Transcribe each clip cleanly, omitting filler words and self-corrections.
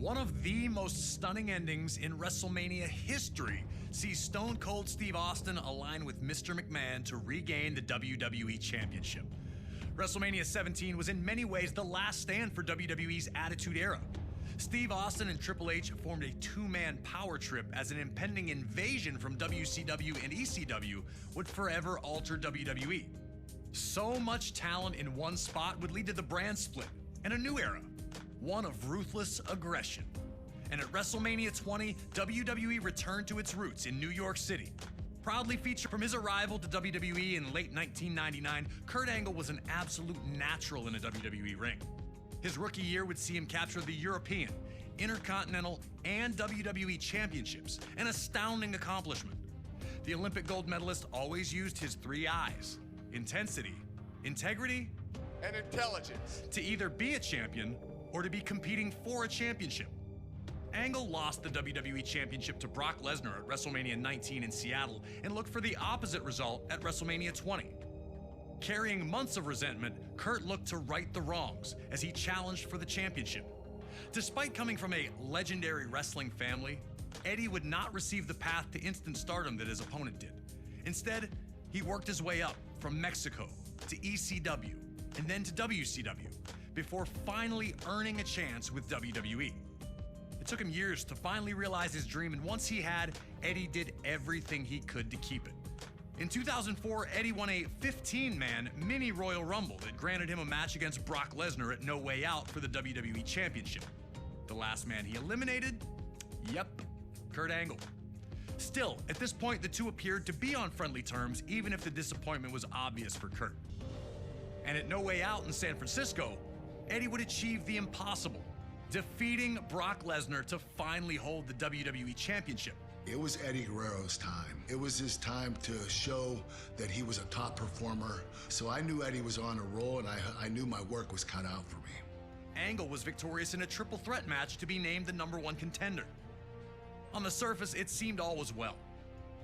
One of the most stunning endings in WrestleMania history sees Stone Cold Steve Austin align with Mr. McMahon to regain the WWE Championship. WrestleMania 17 was in many ways the last stand for WWE's Attitude Era. Steve Austin and Triple H formed a two-man power trip as an impending invasion from WCW and ECW would forever alter WWE. So much talent in one spot would lead to the brand split and a new era, one of ruthless aggression. And at WrestleMania 20, WWE returned to its roots in New York City. Proudly featured from his arrival to WWE in late 1999, Kurt Angle was an absolute natural in a WWE ring. His rookie year would see him capture the European, Intercontinental, and WWE championships, an astounding accomplishment. The Olympic gold medalist always used his three I's: intensity, integrity, and intelligence, to either be a champion or to be competing for a championship. Angle lost the WWE Championship to Brock Lesnar at WrestleMania 19 in Seattle and looked for the opposite result at WrestleMania 20. Carrying months of resentment, Kurt looked to right the wrongs as he challenged for the championship. Despite coming from a legendary wrestling family, Eddie would not receive the path to instant stardom that his opponent did. Instead, he worked his way up from Mexico to ECW and then to WCW before finally earning a chance with WWE. It took him years to finally realize his dream, and once he had, Eddie did everything he could to keep it. In 2004, Eddie won a 15-man mini Royal Rumble that granted him a match against Brock Lesnar at No Way Out for the WWE Championship. The last man he eliminated? Yep, Kurt Angle. Still, at this point, the two appeared to be on friendly terms, even if the disappointment was obvious for Kurt. And at No Way Out in San Francisco, Eddie would achieve the impossible, defeating Brock Lesnar to finally hold the WWE Championship. It was Eddie Guerrero's time. It was his time to show that he was a top performer. So I knew Eddie was on a roll, and I knew my work was cut out for me. Angle was victorious in a triple threat match to be named the #1 contender. On the surface, it seemed all was well.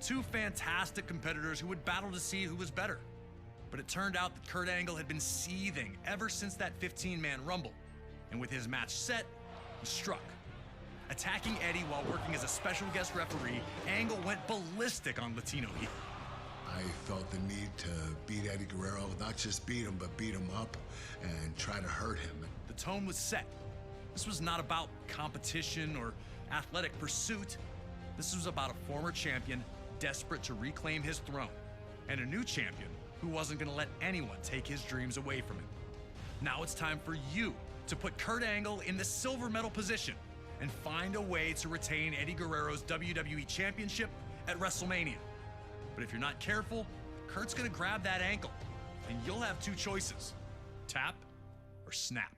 Two fantastic competitors who would battle to see who was better. But it turned out that Kurt Angle had been seething ever since that 15-man Rumble. And with his match set, he struck. Attacking Eddie while working as a special guest referee, Angle went ballistic on Latino Heat. I felt the need to beat Eddie Guerrero, not just beat him, but beat him up and try to hurt him. The tone was set. This was not about competition or athletic pursuit. This was about a former champion desperate to reclaim his throne, and a new champion who wasn't going to let anyone take his dreams away from him. Now it's time for you to put Kurt Angle in the silver medal position and find a way to retain Eddie Guerrero's WWE Championship at WrestleMania. But if you're not careful, Kurt's gonna grab that ankle, and you'll have two choices: tap or snap.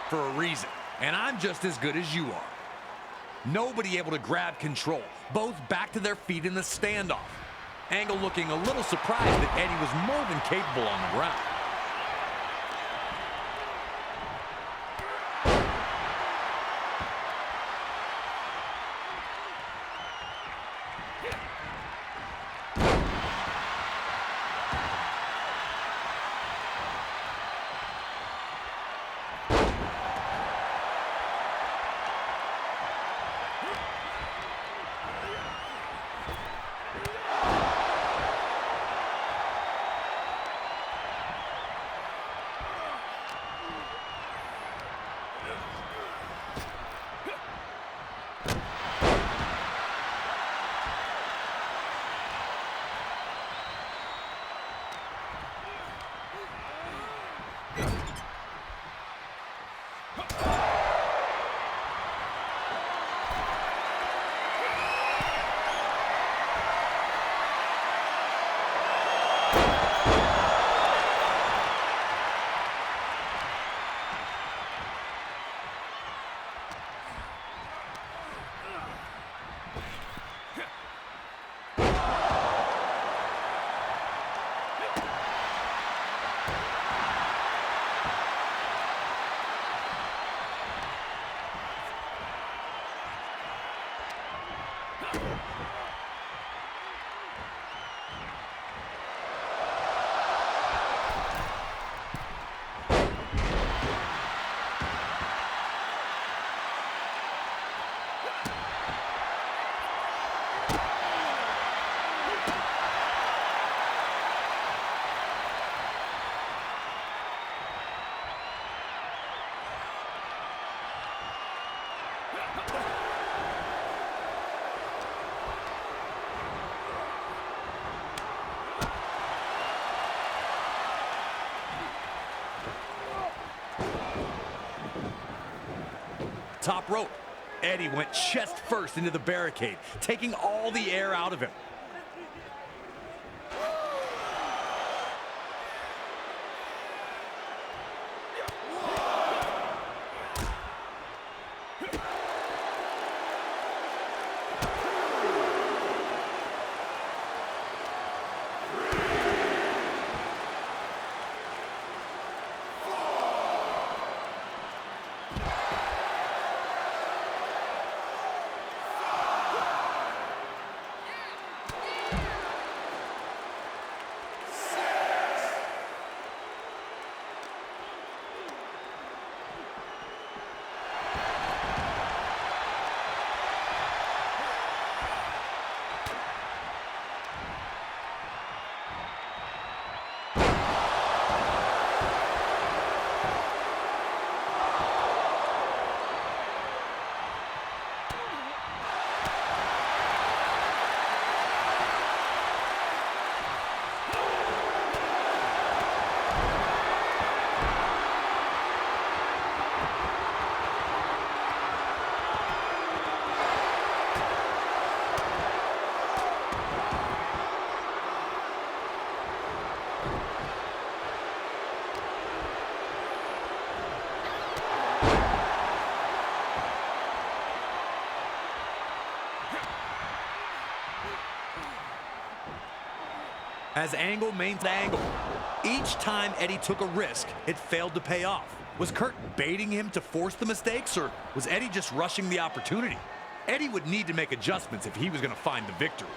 For a reason, and I'm just as good as you are. Nobody able to grab control, both back to their feet in the standoff. Angle looking a little surprised that Eddie was more than capable on the ground. top rope. Eddie went chest first into the barricade, taking all the air out of him. As Angle maintained Angle. Each time Eddie took a risk, it failed to pay off. Was Kurt baiting him to force the mistakes, or was Eddie just rushing the opportunity? Eddie would need to make adjustments if he was going to find the victory.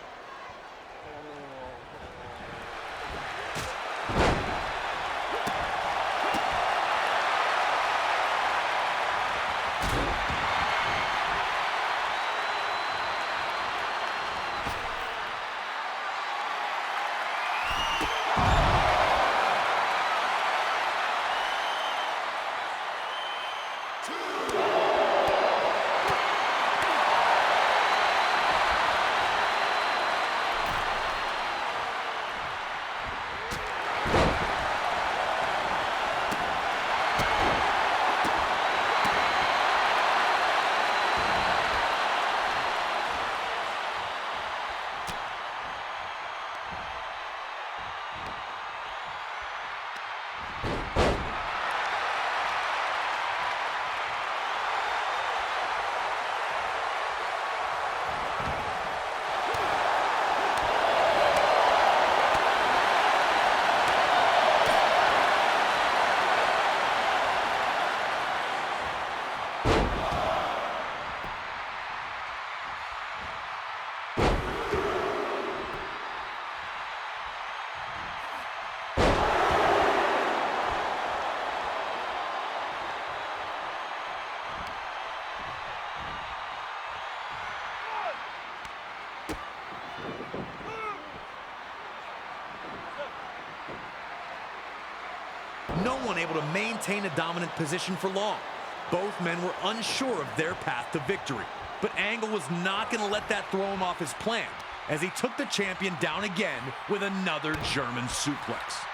No one able to maintain a dominant position for long. Both men were unsure of their path to victory. But Angle was not going to let that throw him off his plan, as he took the champion down again with another German suplex.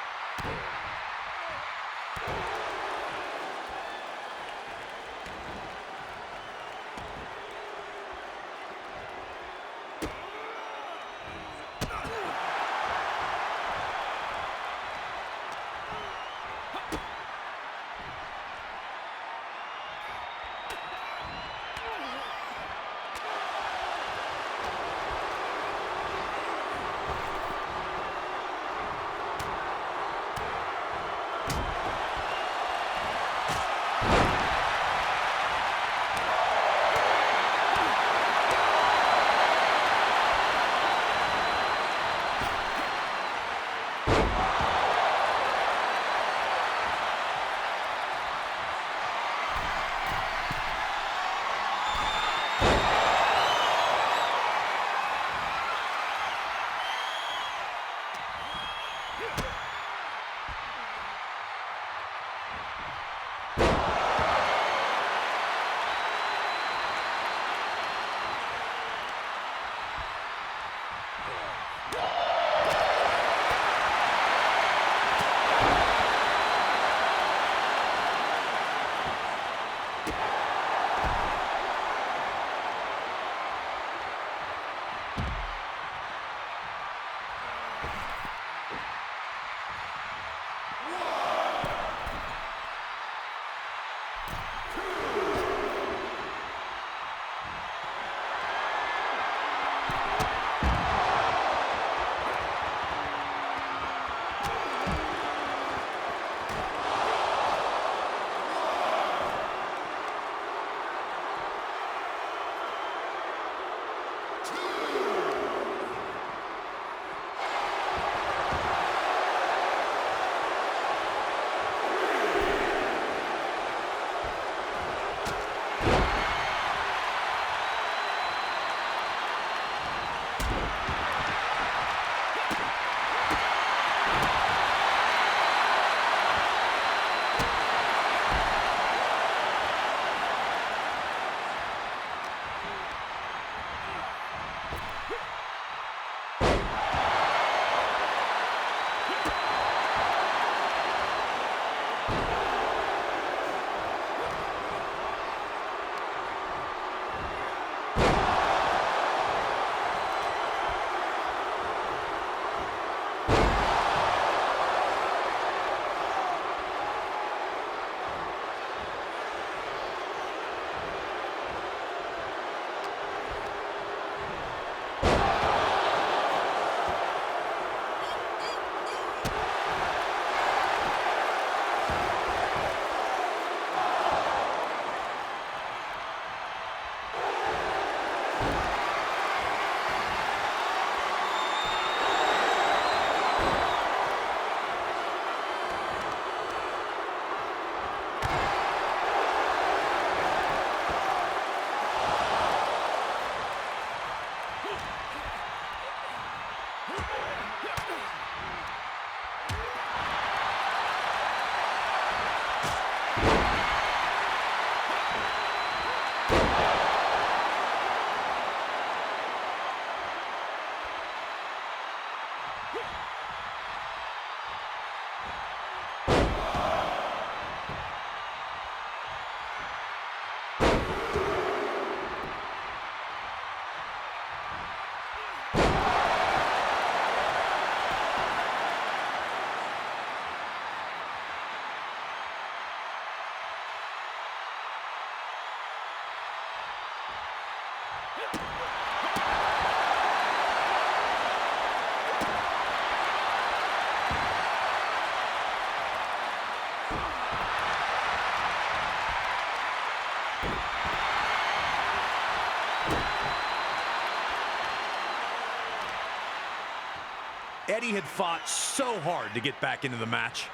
Eddie had fought so hard to get back into the match.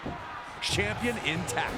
Champion intact.